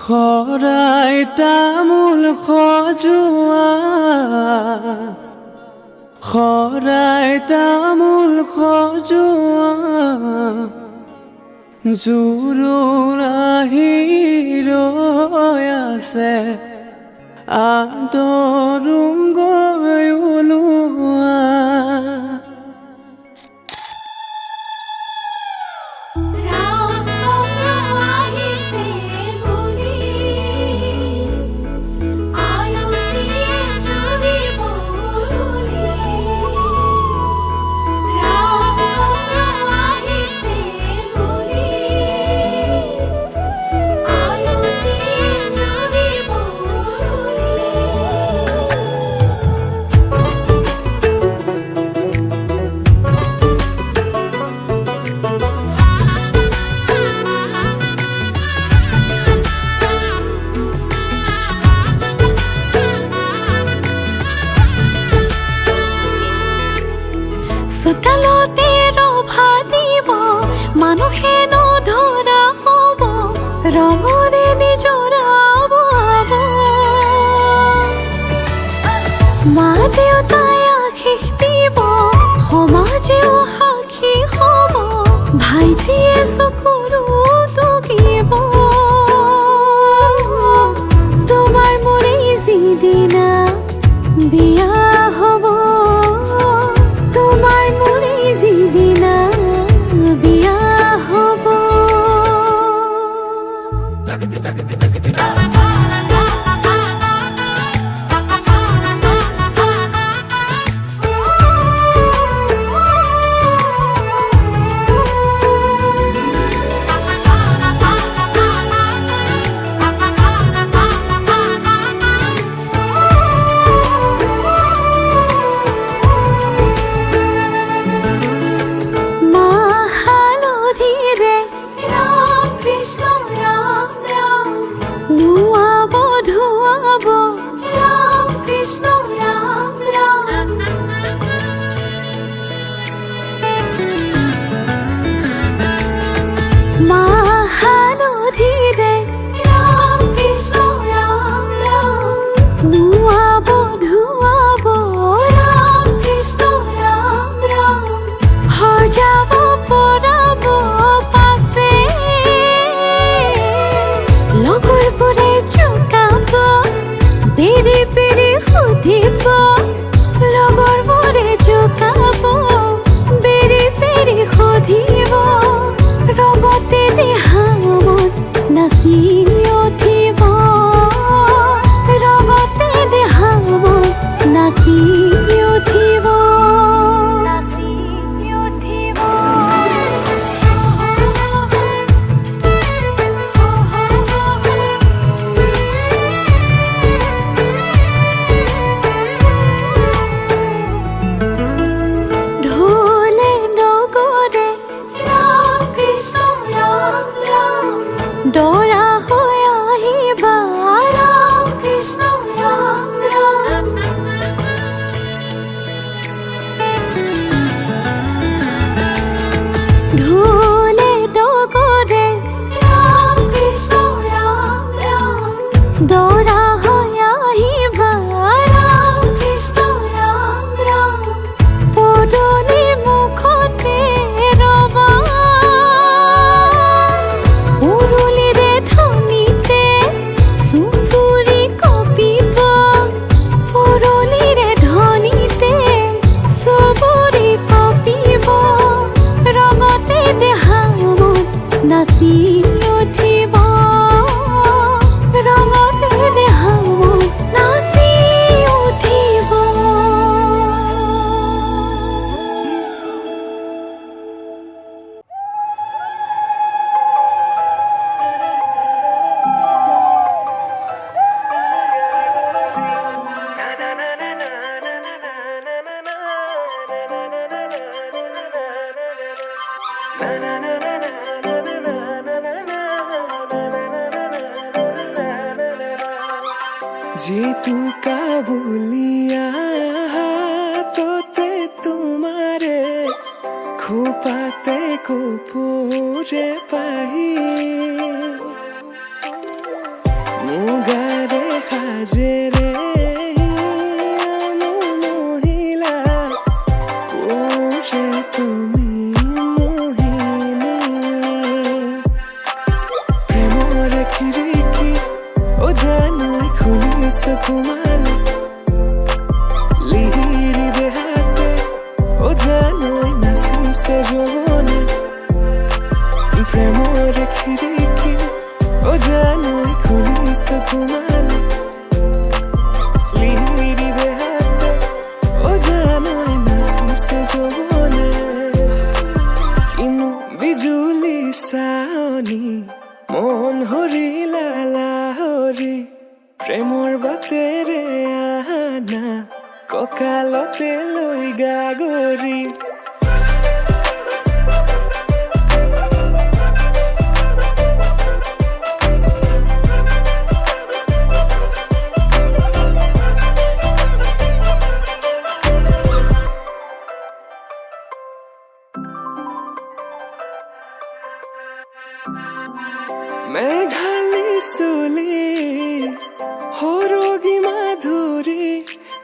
খৰাই তামোল খজোৱা খৰাই তামোল খজোৱা জোৰোণ আহি ৰৈ আছে আদৰুম গৈ ওলোৱা চোতালতে ৰভা দিব মানুহে নধৰা হ'ব ৰঙৰে নিজৰাব মা দেউতাই আশীষ দিব সমাজেও সাক্ষী হ'ব ভাইটিয়ে চকুৰো টুকিব তোমাৰ মোৰে যিদিনা বিয়া হ'ব তোমাৰ মনে যিদিনা বিয়া হব উৰুলিৰে নাচি উঠিব ৰঙতে দেহা মন নাচি উঠিব। জেতুকা বুলিয়া হাততে তোমাৰে খোপাতে কপুৰে পাহি মুগাৰে সাজেৰে মহিলা ওৰে তুমি মোহিনী প্ৰেমৰ খিৰিকী ও জানো খুলিছে তোমালে লিহিৰি দেহাতে ও জানো নাচিছে যৌৱনে প্ৰেমৰ খিৰিকী ও জানো খুলিছে তোমালে লিহিৰি দেহাতে ও জানো নাচিছে যৌৱনে কিনো বিজুলী চাৱনি মন হৰিলা লাহৰি প্ৰেমৰ বাটেৰে আনা কঁকালতে লৈ গাগৰি মেঘালী চুলি সৰগী মাধুৰী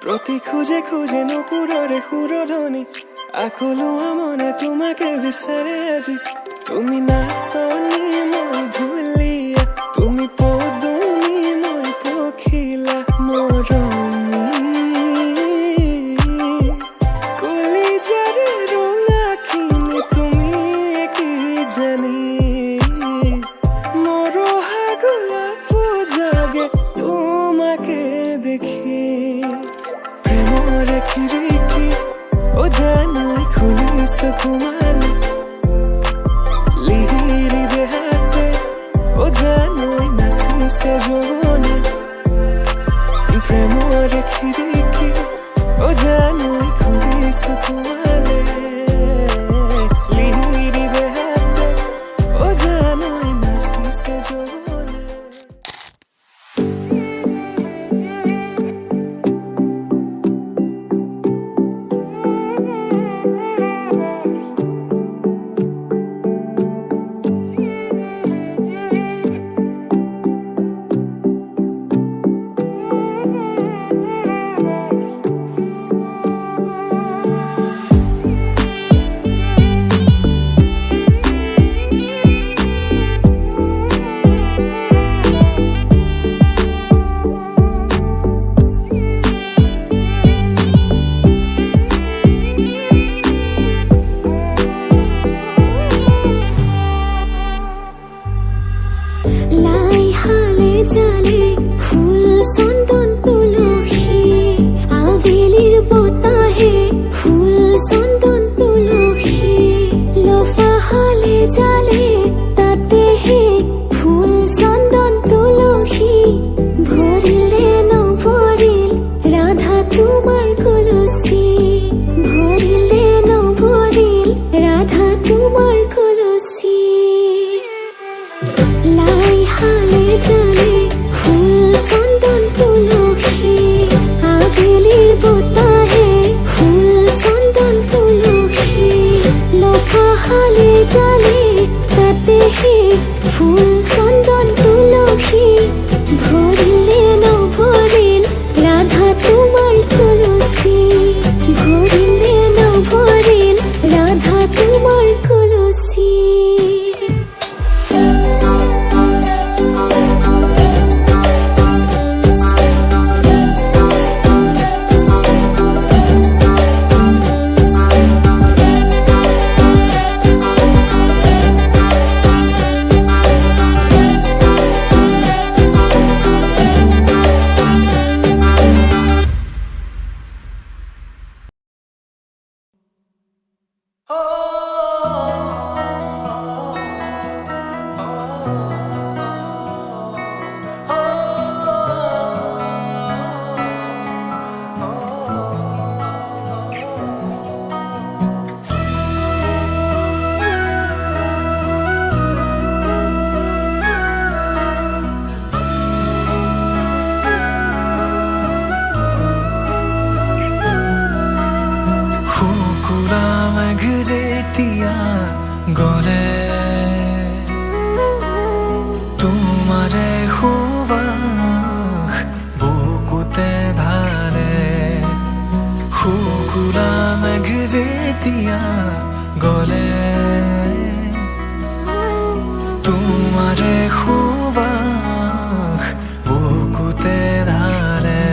প্ৰতি খোজে খোজে নপুৰৰে সুৰধনী আকলোৱা মনে তোমাকে বিচাৰে আজি তুমি নাচনী মই ধুলীয়া তুমি পদুমী মই পখিলা মৰমী কলিজাৰে ৰঙাখিনি তুমি কি জানি তোমাকে দেখি প্ৰেমৰ খিৰিকী ও জানো খুলিছে তোমালে লিহিৰি দেহাতে ও জানো নাচিছে যৌৱনে প্ৰেমৰ খিৰিকী ও জানো খুলিছে তোমালে লিহিৰি দেহাতে ও জানো নাচিছে যৌৱনে। যেতিয়া গলে তোমাৰে সুবাস বুকুতে ধাৰে শুকুলা মেঘ যেতিয়া গলে তোমাৰে সুবাস বুকুতে ধাৰে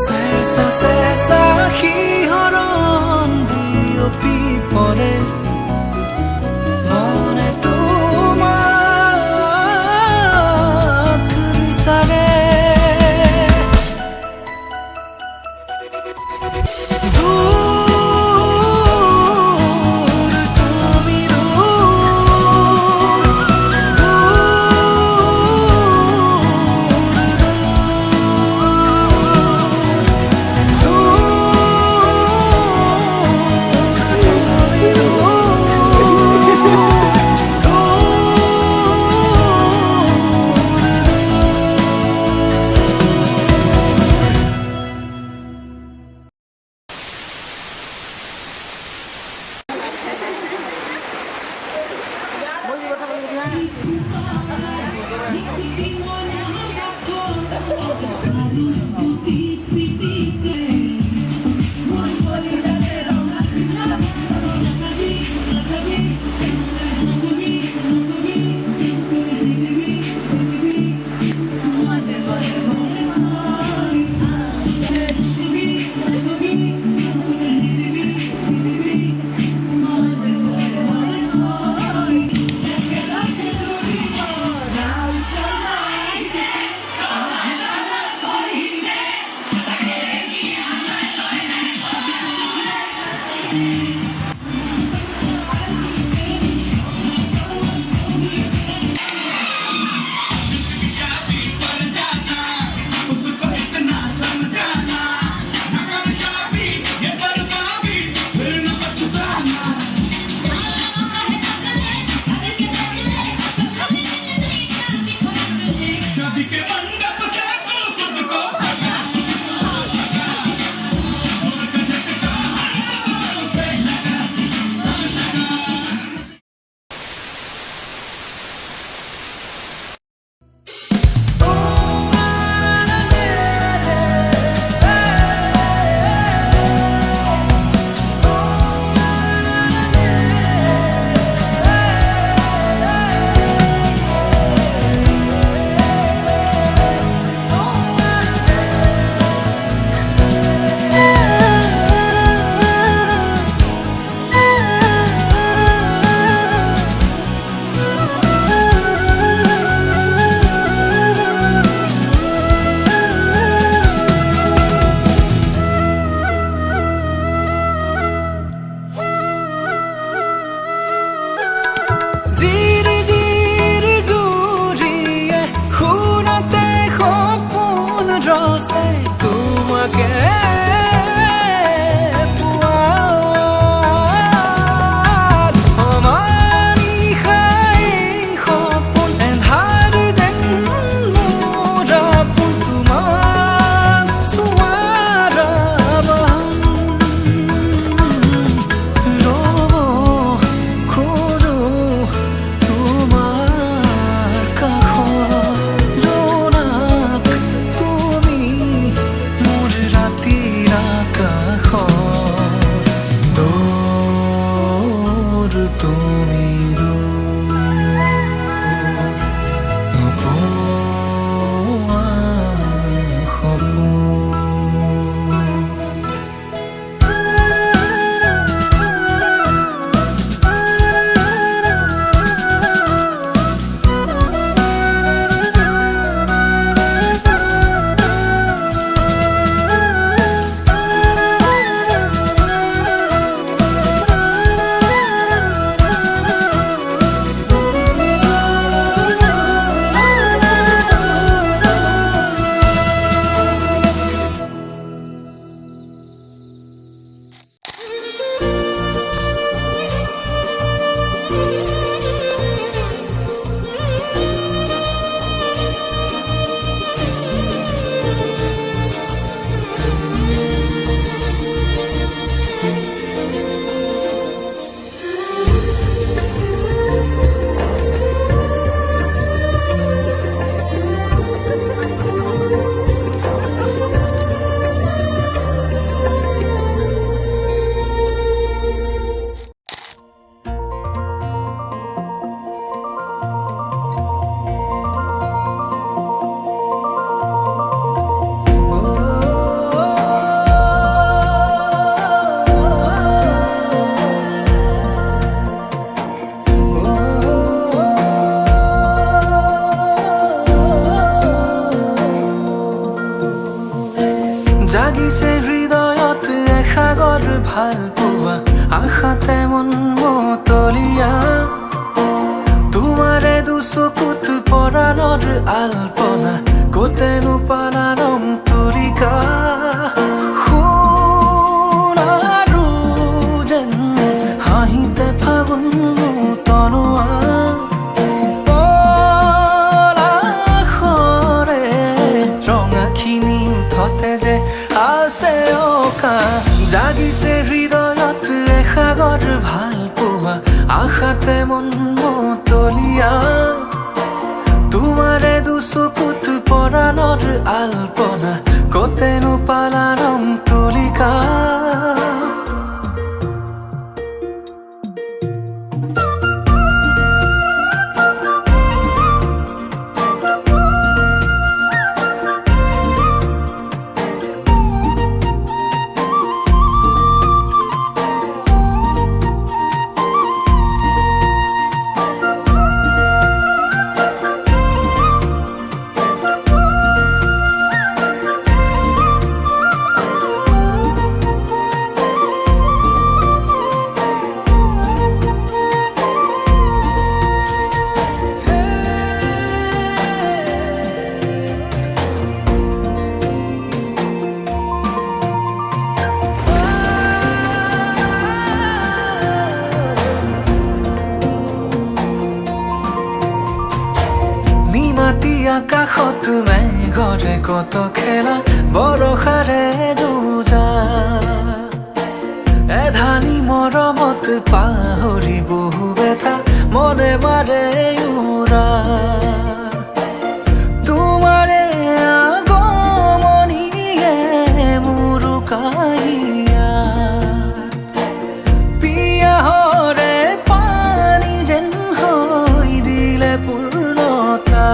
চেঁচা চেঁচা শিহৰণ বিয়পি পৰে মনে তোমাক বিচাৰে জাগিছে হৃদয়ত এসাগৰ ভাল পোৱা আশাতে মন মতলীয়া তোমাৰে দুচকুত পৰাণৰ আলপনা কতেনো পালা ৰং তলিকা সোণ আৰু যেন হাঁহিতে ফাগুন তনোৱা পলাশৰে ৰঙাখিনি থতে যে আছে অকা জাগিছে হৃদয়ত এসাগৰ ভাল পোৱা আশাতে মন মতলীয়া তোমাৰে দুচকুত পৰাণৰ আলপনা কতেনো পালা ৰং তলিকা আকাশত মেঘৰে কত খেলা বৰষাৰে যুঁজা এধানি মৰমত পাহৰি বহু বেথা মনে মাৰে উৰা তোমাৰে আগমনিয়ে মোৰ কাহিয়া পিয়াহৰে পানী যেন হৈ দিলে পূৰ্ণতা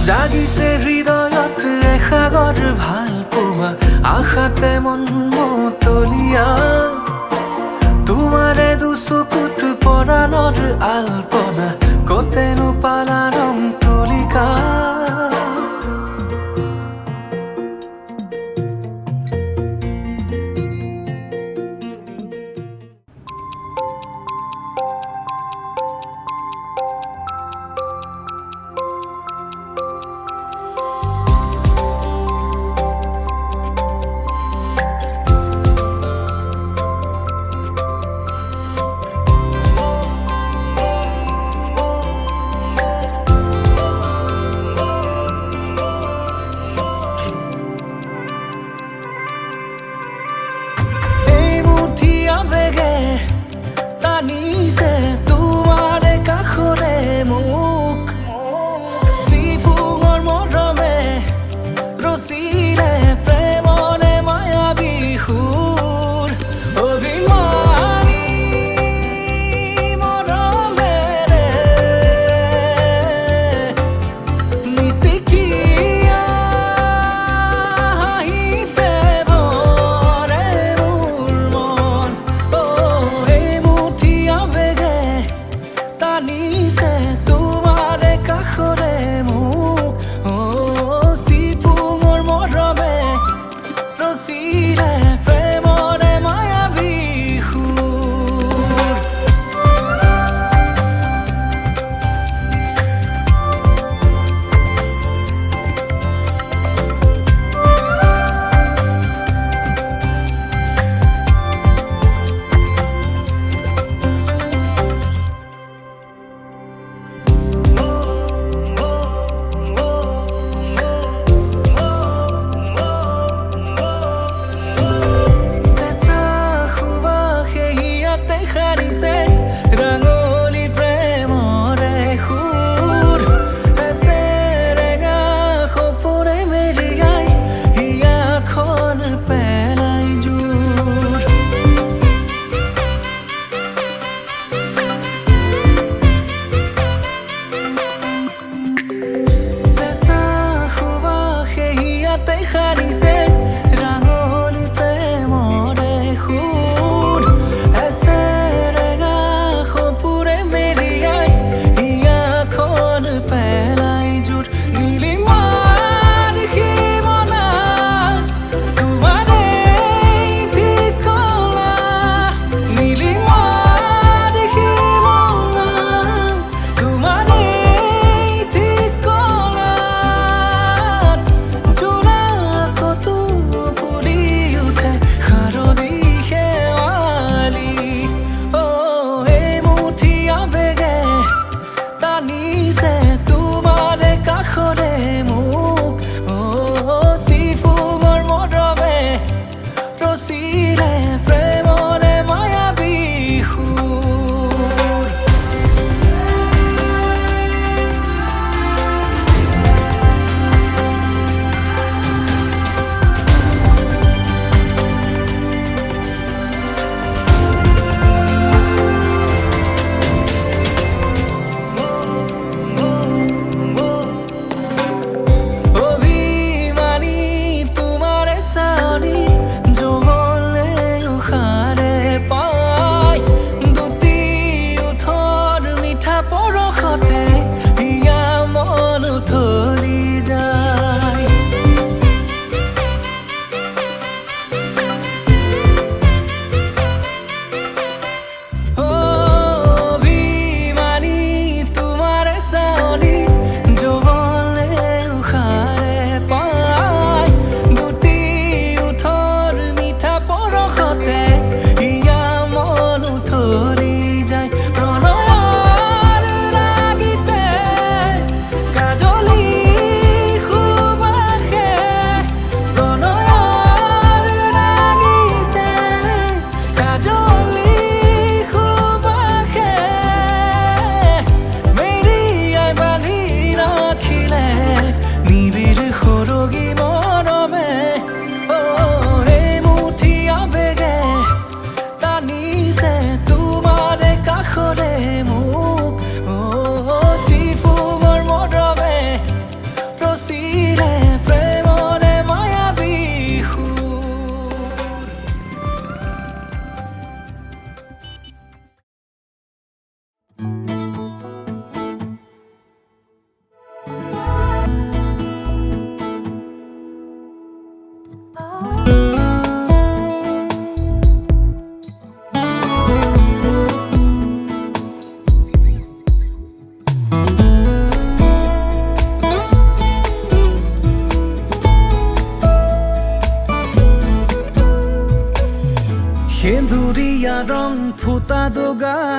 জাগিছে হৃদয়ত এসাগৰ ভাল পোৱা আশাতে মন মতলীয়া তোমাৰে দুচকুত পৰাণৰ আলপনা কতেনো পালা ৰং তলিকা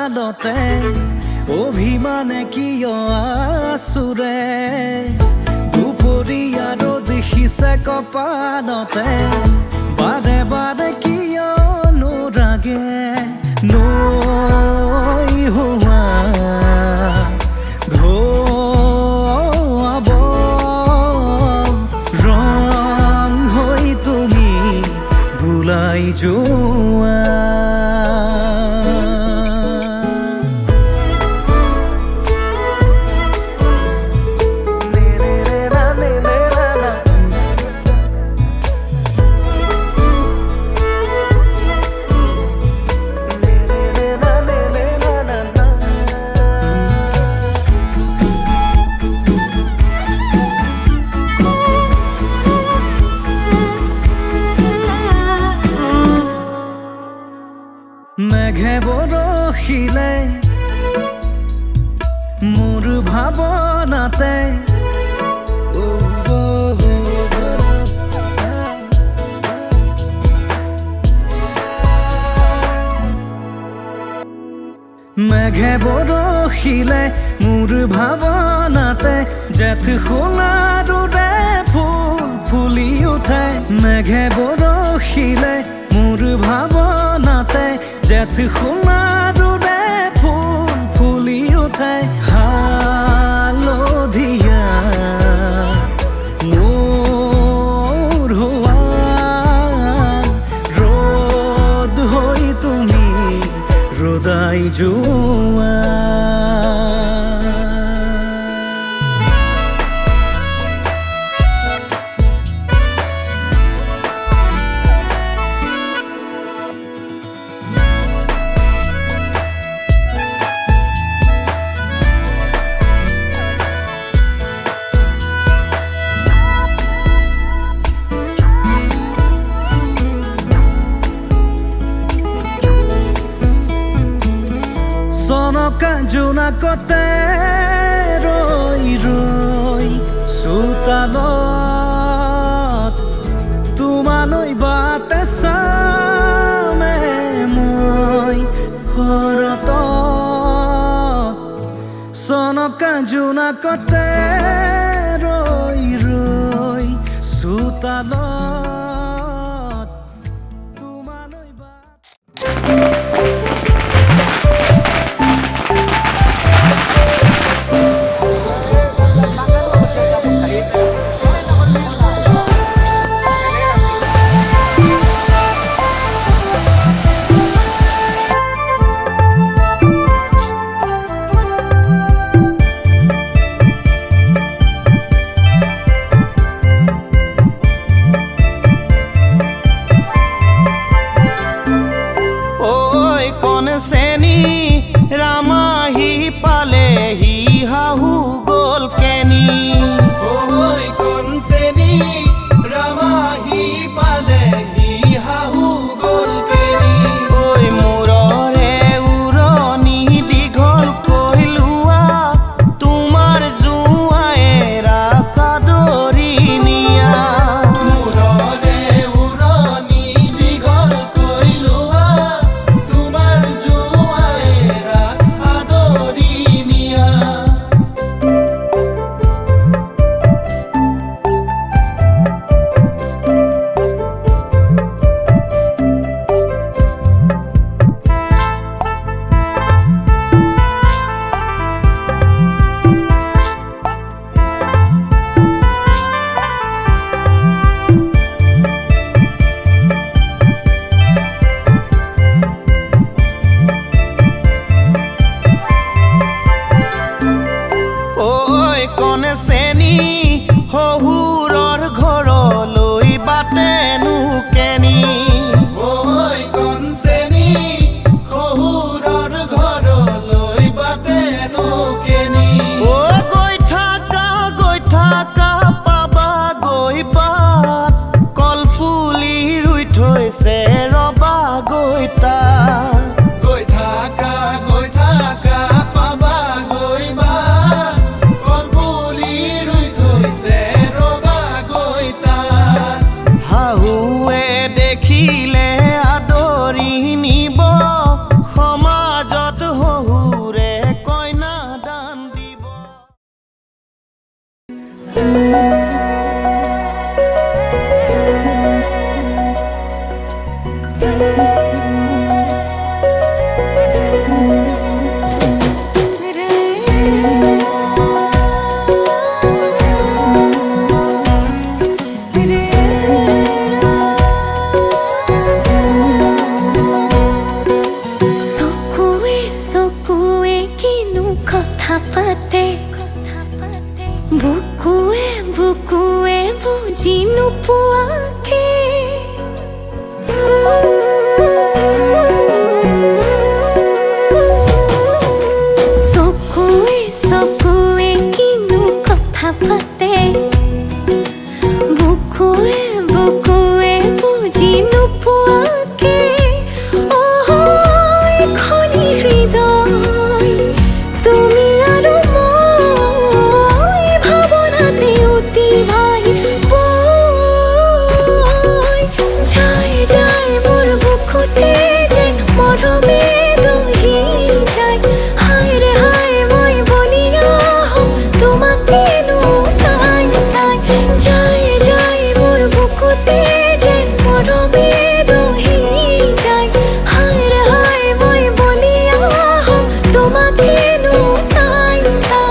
কপালতে অভিমানে কিয় আছুৰে দুপৰীয়া ৰ'দ সিঁচে কপালতে বাৰে বাৰে কিয় নোৰাগে নৈ হোৱা ধোৱাব ৰং হৈ তুমি বুলাই যোৱা মেঘে বৰষিলে মোৰ ভাৱনাতে মেঘে বৰষিলে মোৰ ভাৱনাতে জেঠ সোণাৰুৰে ফুল ফুলি উঠে মেঘে বৰষিলে মোৰ ভাৱনাতে জেঠ সোণাৰুৰে ফুল ফুলি উঠে হালধীয়া মোৰ হোৱা ৰ'দ হৈ তুমি ৰদাই যোৱা চনকা জোনাকতে ৰৈ ৰৈ চোতালত তোমালৈ বাটে চামে মই ঘৰত চনকা জোনাকতে ৰৈ ৰৈ চোতালত তোমালৈ কথা পাতে বুকুৱে বুকুৱে বুজি নোপোৱাকে চকুৱে চকুৱে কিনো কথা পাতে বুকুৱে বুকুৱে বুজি নোপোৱাকে খনি হৃদয় তুমি আৰু মই ভাৱনাতে অতি ভাই যাই যাই মোৰ বুকুতে যেন মৰমে দহি যায় হায় ৰে হায় মই বলিয়া হম তোমাকেনো চাই চাই যাই যাই মোৰ বুকুতে যেন মৰমে দহি যায় হায় ৰে হায় মই বলিয়া হম তোমাকেনো চাই চাই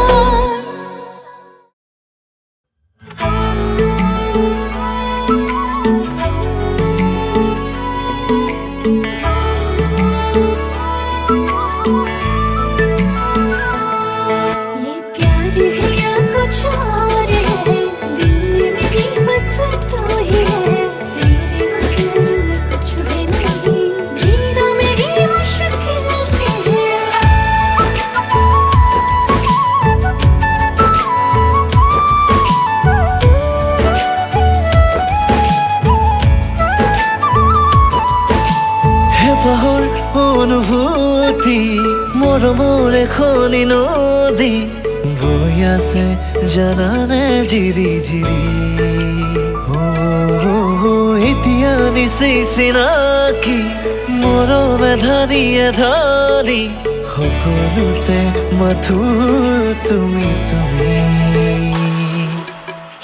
ये प्यार है या कुछ और है दिल में भी बस तू ही है तेरे बगैर मैं कुछ भी नहीं जीना मेरी मुश्किल से है হেঁপাহৰ অনুভূতি মৰমৰ এখনি নদী বৈ আছে জানানে জিৰি জিৰি এতিয়া নিচেই চিনাকি মৰমে ধানিয়ে ধানি সকলোতে মাথো তুমি তুমি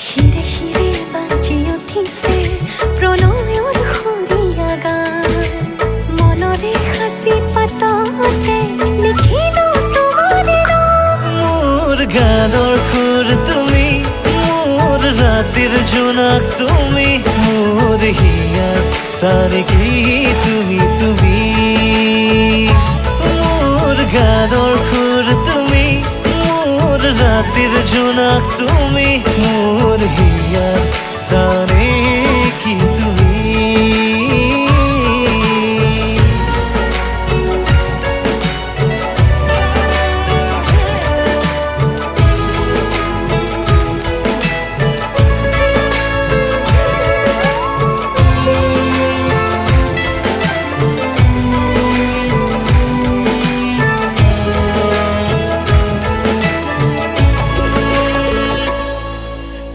হিৰে হিৰে বাজি উঠিছে প্ৰণয়ৰ সুৰীয়া গান মনৰে হাসি পাততে লিখিলো তোমাৰ নাম মোৰ গানৰ সুৰ তুমি মোৰ ৰাতিৰ জোনাক তুমি মোৰ হিয়াত চানেকি তুমি তুমি মোৰ গানৰ সুৰ তুমি মোৰ ৰাতিৰ জোনাক তুমি মোৰ হিয়াত চানেকি তুমি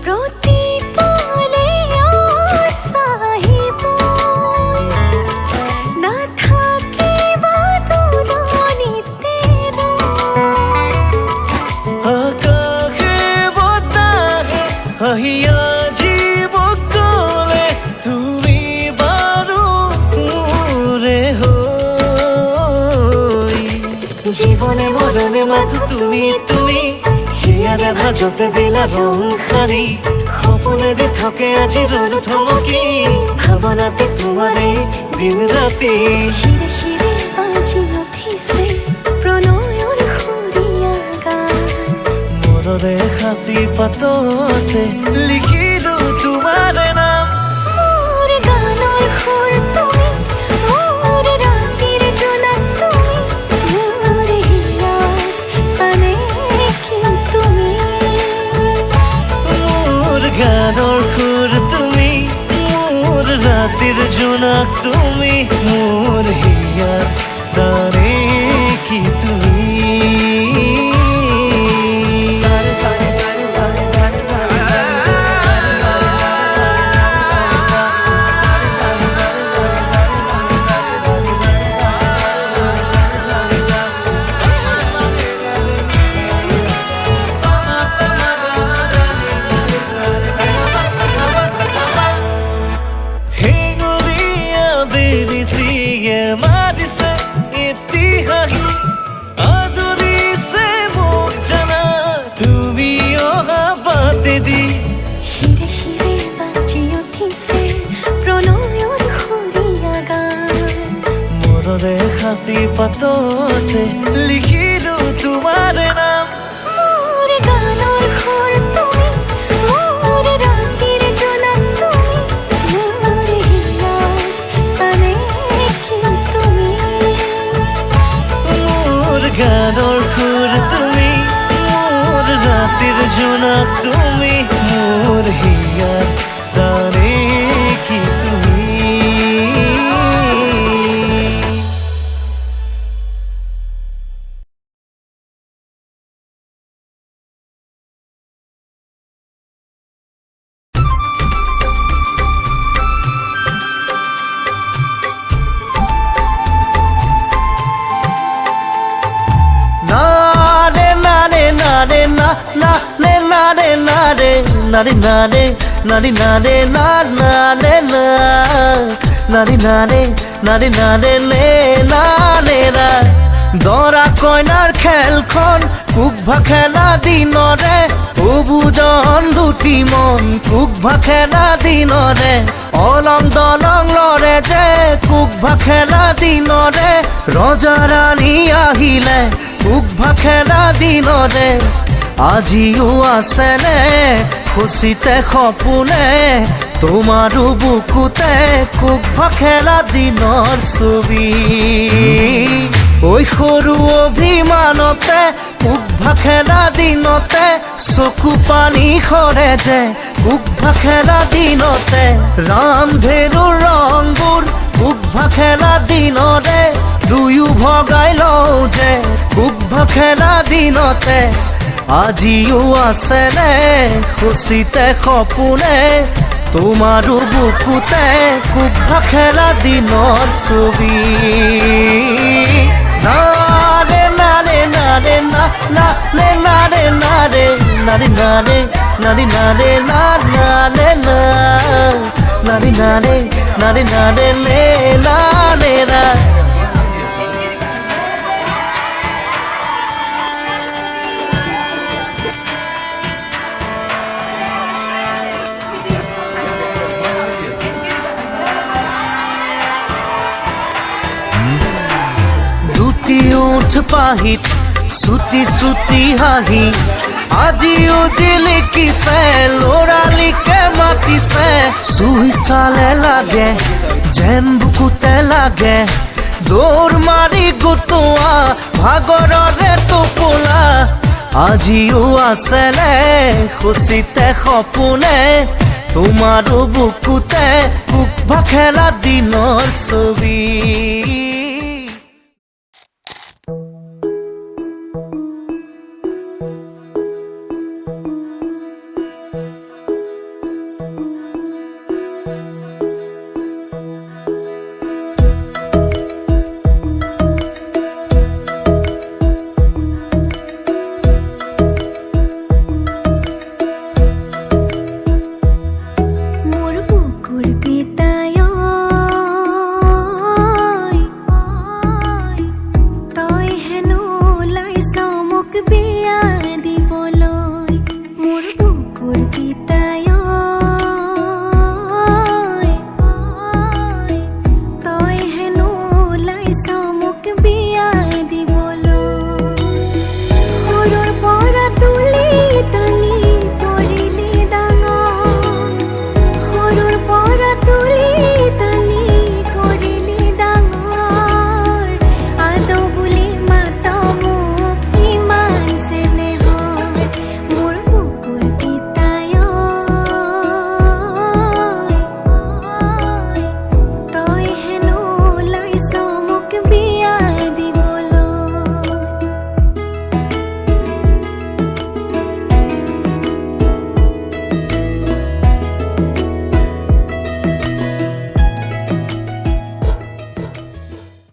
প্ৰতি পলে আশাহিব নাথাকিবা দূৰণিতে আকাশে বতাহে আহিয়া জীৱ কলে তুমি বাৰু মোৰে হৈ জীৱনে মৰণে মাথো তুমি তুমি হিয়াৰে ভাজতে দিলা ৰং সাৰি সপোনেৰে থাকে আজি ৰ'দ থমকি ভাৱনাতে তোমাৰে দিন ৰাতি হিৰে হিৰে বাজি উঠিছে প্ৰণয়ৰ সুৰীয়া গান মনৰে সাঁচি পাততে লিখিলো তোমাৰ নাম মোৰ গানৰ সুৰ তুমি মোৰ ৰাতিৰ জোনাক তুমি মোৰ হিয়াৰ চানেকি তুমি মোৰ গানৰ সুৰ তুমি মোৰ ৰাতিৰ জোনাক তুমি মোৰ হিয়াত চানেকি তুমি হেঙুলীয়া বিৰিতিয়ে মাৰিছে ইতিহাসী আদৰিছে মোক জানা তুমি অহা বাটেদি হিৰে হিৰে বাজি উঠিছে প্ৰণয়ৰ সুৰীয়া গান মনৰে সাঁচি পাততে লিখিলো তোমাৰ নাম সজনা তুমি মোর হিয়া জানে কি তুমি না রে না রে না রে না না রে না রে না রে না রে না রে না রে না রে না না রে না না রে না রে না রে না রে নে না রে না দৰা কইনাৰ খেলখন কুকভা খেলা দিনৰে অবুজন দুটি মন কুকভা খেলা দিনৰে অলং দলং লৰে যে কুকভা খেলা দিনৰে ৰজা ৰাণী আহিলে কুকভা খেলা দিনৰে আজিও আছেনে খুচিতে সপোনে তোমাৰো বুকুতে কুকভা খেলা দিনৰ ছবি ঐ সৰু অভিমানতে কুকভা খেলা দিনতে চকু পানী সৰে যে কুকভা খেলা দিনতে ৰামধেনুৰ ৰংবোৰ কুকভা খেলা দিনৰে দুয়ো ভগাই লওঁ যে কুকভা খেলা দিনতে আজিও আছেনে খুচিতে সপোনে তোমাৰো বুকুতে কুকভা খেলা দিনৰ ছবি না ৰে না ৰে না ৰে না না ৰে না ৰে না ৰে না ৰে না ৰে না ৰে না ৰে না না ৰে না না ৰে না ৰে না ৰে না ৰে নে না ৰে না দুটি ওঠ পাহিত ছুটি ছুটি হাঁহি আজিও জিলিকিছে ল'ৰালিকে মাতিছে চুই চালে লাগে যেন বুকুতে লাগে দৌৰ মাৰি গোটোৱা ভাগৰৰে টোপোলা আজিও আছেনে খুচিতে সপোনে তোমাৰো বুকুতে কুকভা খেলা দিনৰ ছবি